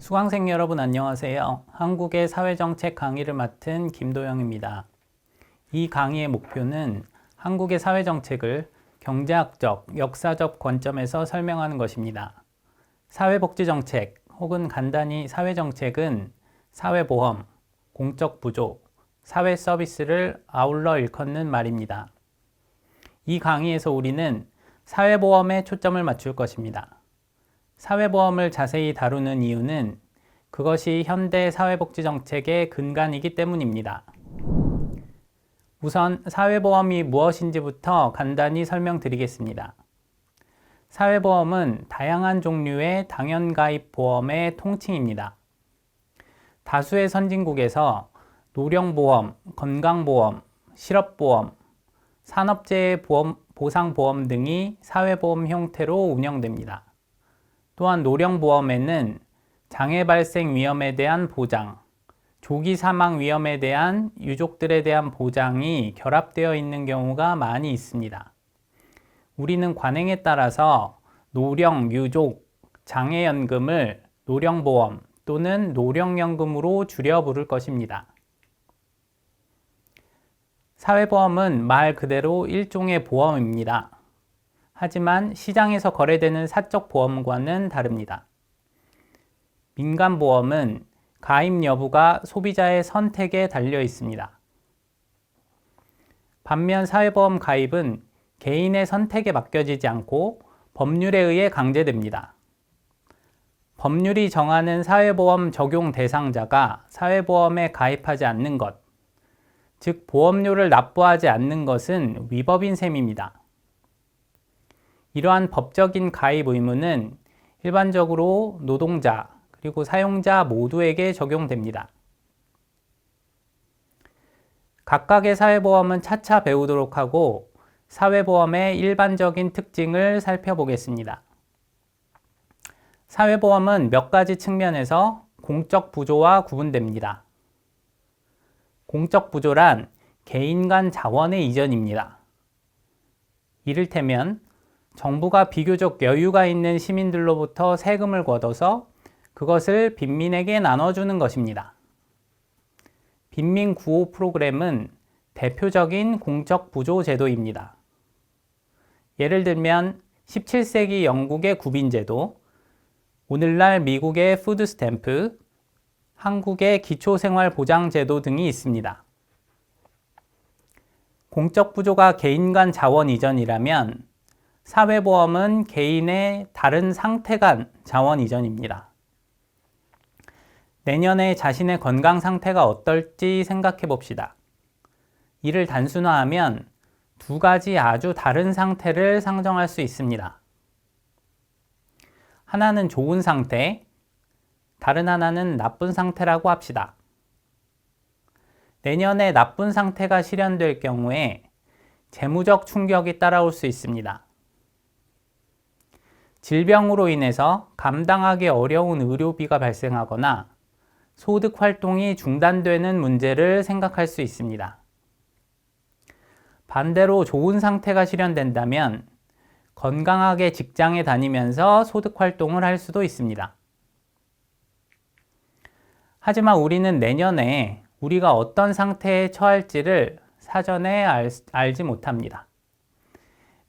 수강생 여러분 안녕하세요. 한국의 사회정책 강의를 맡은 김도영입니다. 이 강의의 목표는 한국의 사회정책을 경제학적, 역사적 관점에서 설명하는 것입니다. 사회복지정책 혹은 간단히 사회정책은 사회보험, 공적부조, 사회서비스를 아울러 일컫는 말입니다. 이 강의에서 우리는 사회보험에 초점을 맞출 것입니다. 사회보험을 자세히 다루는 이유는 그것이 현대 사회복지정책의 근간이기 때문입니다. 우선 사회보험이 무엇인지부터 간단히 설명드리겠습니다. 사회보험은 다양한 종류의 당연가입보험의 통칭입니다. 다수의 선진국에서 노령보험, 건강보험, 실업보험, 산업재해 보상보험 등이 사회보험 형태로 운영됩니다. 또한 노령보험에는 장애 발생 위험에 대한 보장, 조기 사망 위험에 대한 유족들에 대한 보장이 결합되어 있는 경우가 많이 있습니다. 우리는 관행에 따라서 노령, 유족, 장애연금을 노령보험 또는 노령연금으로 줄여 부를 것입니다. 사회보험은 말 그대로 일종의 보험입니다. 하지만 시장에서 거래되는 사적 보험과는 다릅니다. 민간보험은 가입 여부가 소비자의 선택에 달려 있습니다. 반면 사회보험 가입은 개인의 선택에 맡겨지지 않고 법률에 의해 강제됩니다. 법률이 정하는 사회보험 적용 대상자가 사회보험에 가입하지 않는 것, 즉 보험료를 납부하지 않는 것은 위법인 셈입니다. 이러한 법적인 가입 의무는 일반적으로 노동자 그리고 사용자 모두에게 적용됩니다. 각각의 사회보험은 차차 배우도록 하고 사회보험의 일반적인 특징을 살펴보겠습니다. 사회보험은 몇 가지 측면에서 공적 부조와 구분됩니다. 공적 부조란 개인 간 자원의 이전입니다. 이를테면 정부가 비교적 여유가 있는 시민들로부터 세금을 걷어서 그것을 빈민에게 나눠주는 것입니다. 빈민 구호 프로그램은 대표적인 공적 부조 제도입니다. 예를 들면 17세기 영국의 구빈제도, 오늘날 미국의 푸드스탬프, 한국의 기초생활보장제도 등이 있습니다. 공적 부조가 개인 간 자원 이전이라면 사회보험은 개인의 다른 상태 간 자원 이전입니다. 내년에 자신의 건강 상태가 어떨지 생각해 봅시다. 이를 단순화하면 두 가지 아주 다른 상태를 상정할 수 있습니다. 하나는 좋은 상태, 다른 하나는 나쁜 상태라고 합시다. 내년에 나쁜 상태가 실현될 경우에 재무적 충격이 따라올 수 있습니다. 질병으로 인해서 감당하기 어려운 의료비가 발생하거나 소득 활동이 중단되는 문제를 생각할 수 있습니다. 반대로 좋은 상태가 실현된다면 건강하게 직장에 다니면서 소득 활동을 할 수도 있습니다. 하지만 우리는 내년에 우리가 어떤 상태에 처할지를 사전에 알지 못합니다.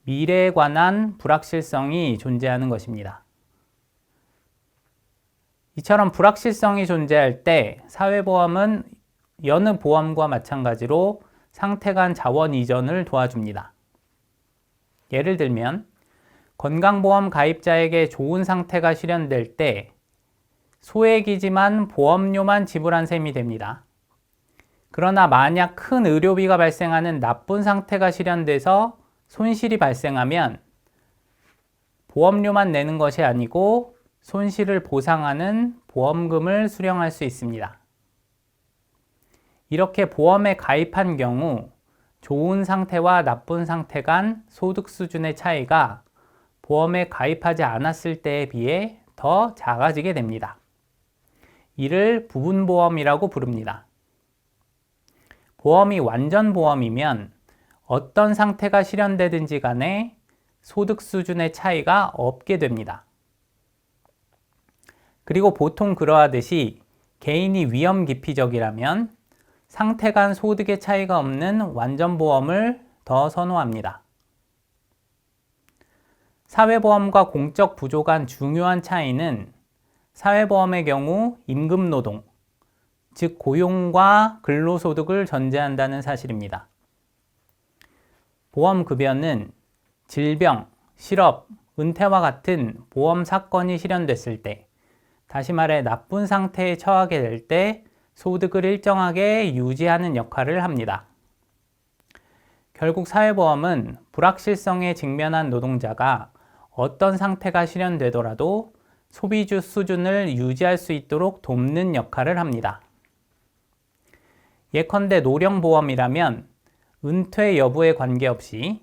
미래에 관한 불확실성이 존재하는 것입니다. 이처럼 불확실성이 존재할 때 사회보험은 여느 보험과 마찬가지로 상태 간 자원 이전을 도와줍니다. 예를 들면 건강보험 가입자에게 좋은 상태가 실현될 때 소액이지만 보험료만 지불한 셈이 됩니다. 그러나 만약 큰 의료비가 발생하는 나쁜 상태가 실현돼서 손실이 발생하면 보험료만 내는 것이 아니고 손실을 보상하는 보험금을 수령할 수 있습니다. 이렇게 보험에 가입한 경우 좋은 상태와 나쁜 상태 간 소득 수준의 차이가 보험에 가입하지 않았을 때에 비해 더 작아지게 됩니다. 이를 부분보험이라고 부릅니다. 보험이 완전 보험이면 어떤 상태가 실현되든지 간에 소득 수준의 차이가 없게 됩니다. 그리고 보통 그러하듯이 개인이 위험 기피적이라면 상태 간 소득의 차이가 없는 완전보험을 더 선호합니다. 사회보험과 공적 부조 간 중요한 차이는 사회보험의 경우 임금노동, 즉 고용과 근로소득을 전제한다는 사실입니다. 보험급여는 질병, 실업, 은퇴와 같은 보험 사건이 실현됐을 때, 다시 말해 나쁜 상태에 처하게 될 때 소득을 일정하게 유지하는 역할을 합니다. 결국 사회보험은 불확실성에 직면한 노동자가 어떤 상태가 실현되더라도 소비주 수준을 유지할 수 있도록 돕는 역할을 합니다. 예컨대 노령보험이라면 은퇴 여부에 관계없이,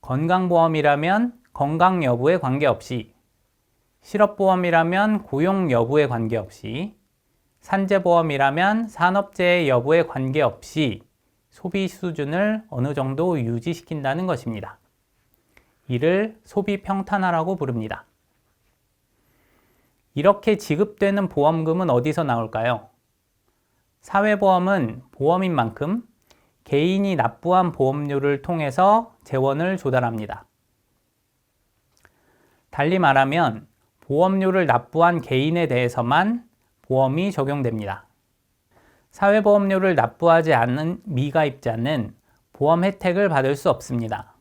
건강보험이라면 건강 여부에 관계없이, 실업보험이라면 고용 여부에 관계없이, 산재보험이라면 산업재해 여부에 관계없이 소비 수준을 어느 정도 유지시킨다는 것입니다. 이를 소비 평탄화라고 부릅니다. 이렇게 지급되는 보험금은 어디서 나올까요? 사회보험은 보험인 만큼 개인이 납부한 보험료를 통해서 재원을 조달합니다. 달리 말하면 보험료를 납부한 개인에 대해서만 보험이 적용됩니다. 사회보험료를 납부하지 않은 미가입자는 보험 혜택을 받을 수 없습니다.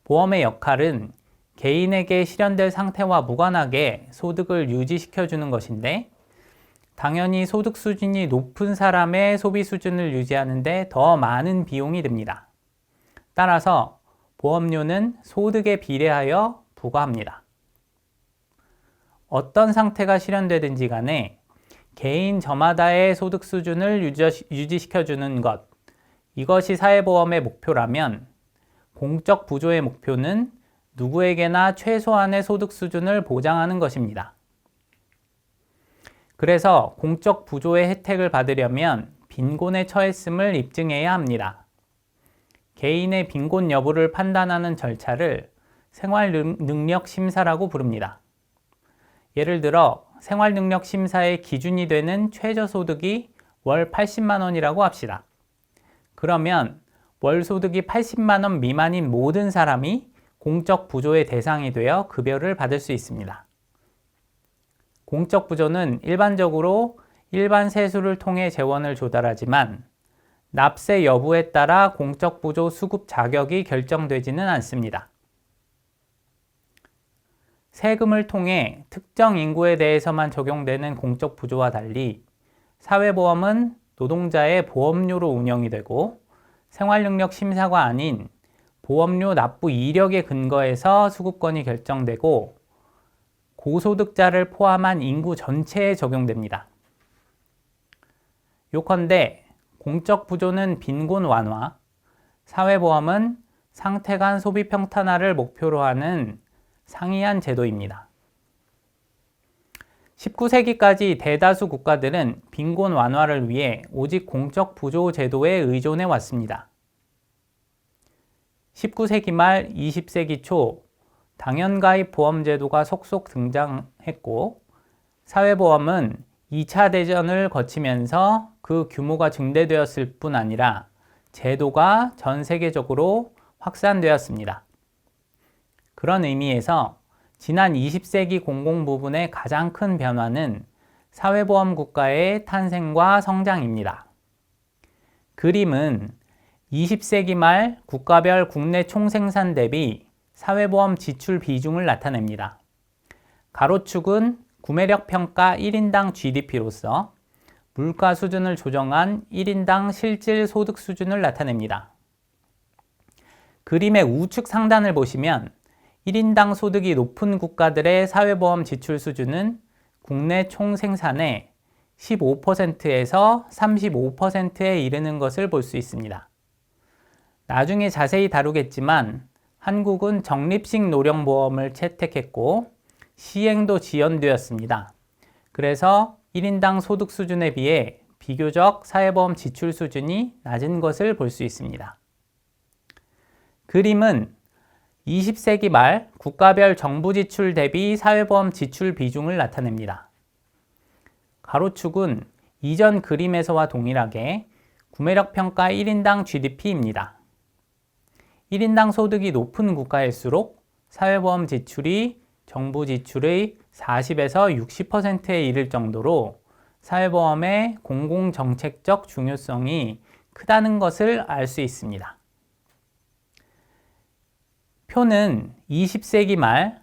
보험의 역할은 개인에게 실현될 상태와 무관하게 소득을 유지시켜주는 것인데, 당연히 소득 수준이 높은 사람의 소비 수준을 유지하는 데 더 많은 비용이 듭니다. 따라서 보험료는 소득에 비례하여 부과합니다. 어떤 상태가 실현되든지 간에 개인 저마다의 소득 수준을 유지시켜주는 것, 이것이 사회보험의 목표라면 공적 부조의 목표는 누구에게나 최소한의 소득 수준을 보장하는 것입니다. 그래서 공적 부조의 혜택을 받으려면 빈곤에 처했음을 입증해야 합니다. 개인의 빈곤 여부를 판단하는 절차를 생활능력심사라고 부릅니다. 예를 들어 생활능력심사의 기준이 되는 최저소득이 월 80만 원이라고 합시다. 그러면 월 소득이 80만 원 미만인 모든 사람이 공적 부조의 대상이 되어 급여를 받을 수 있습니다. 공적 부조는 일반적으로 일반 세수를 통해 재원을 조달하지만 납세 여부에 따라 공적 부조 수급 자격이 결정되지는 않습니다. 세금을 통해 특정 인구에 대해서만 적용되는 공적 부조와 달리 사회보험은 노동자의 보험료로 운영이 되고 생활능력 심사가 아닌 보험료 납부 이력에 근거해서 수급권이 결정되고 고소득자를 포함한 인구 전체에 적용됩니다. 요컨대 공적 부조는 빈곤 완화, 사회보험은 상태 간 소비 평탄화를 목표로 하는 상이한 제도입니다. 19세기까지 대다수 국가들은 빈곤 완화를 위해 오직 공적 부조 제도에 의존해 왔습니다. 19세기 말 20세기 초 당연가입 보험제도가 속속 등장했고 사회보험은 2차 대전을 거치면서 그 규모가 증대되었을 뿐 아니라 제도가 전 세계적으로 확산되었습니다. 그런 의미에서 지난 20세기 공공부문의 가장 큰 변화는 사회보험 국가의 탄생과 성장입니다. 그림은 20세기 말 국가별 국내 총생산 대비 사회보험 지출 비중을 나타냅니다. 가로축은 구매력 평가 1인당 GDP로서 물가 수준을 조정한 1인당 실질 소득 수준을 나타냅니다. 그림의 우측 상단을 보시면 1인당 소득이 높은 국가들의 사회보험 지출 수준은 국내 총생산의 15%에서 35%에 이르는 것을 볼 수 있습니다. 나중에 자세히 다루겠지만 한국은 적립식 노령보험을 채택했고 시행도 지연되었습니다. 그래서 1인당 소득 수준에 비해 비교적 사회보험 지출 수준이 낮은 것을 볼 수 있습니다. 그림은 20세기 말 국가별 정부 지출 대비 사회보험 지출 비중을 나타냅니다. 가로축은 이전 그림에서와 동일하게 구매력 평가 1인당 GDP입니다. 1인당 소득이 높은 국가일수록 사회보험 지출이 정부 지출의 40에서 60%에 이를 정도로 사회보험의 공공정책적 중요성이 크다는 것을 알 수 있습니다. 표는 20세기 말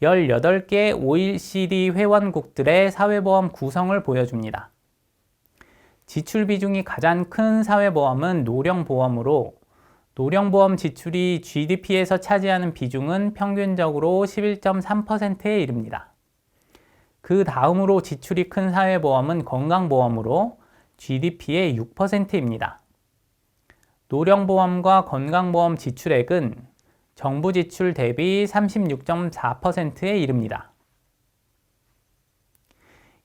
18개 OECD 회원국들의 사회보험 구성을 보여줍니다. 지출 비중이 가장 큰 사회보험은 노령보험으로 노령보험 지출이 GDP에서 차지하는 비중은 평균적으로 11.3%에 이릅니다. 그 다음으로 지출이 큰 사회보험은 건강보험으로 GDP의 6%입니다. 노령보험과 건강보험 지출액은 정부 지출 대비 36.4%에 이릅니다.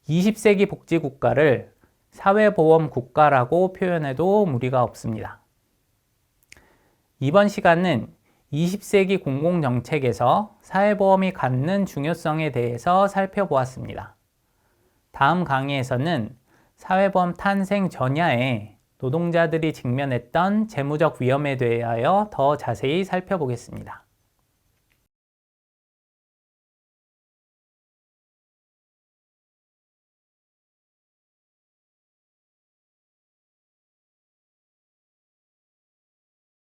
20세기 복지국가를 사회보험 국가라고 표현해도 무리가 없습니다. 이번 시간은 20세기 공공정책에서 사회보험이 갖는 중요성에 대해서 살펴보았습니다. 다음 강의에서는 사회보험 탄생 전야에 노동자들이 직면했던 재무적 위험에 대하여 더 자세히 살펴보겠습니다.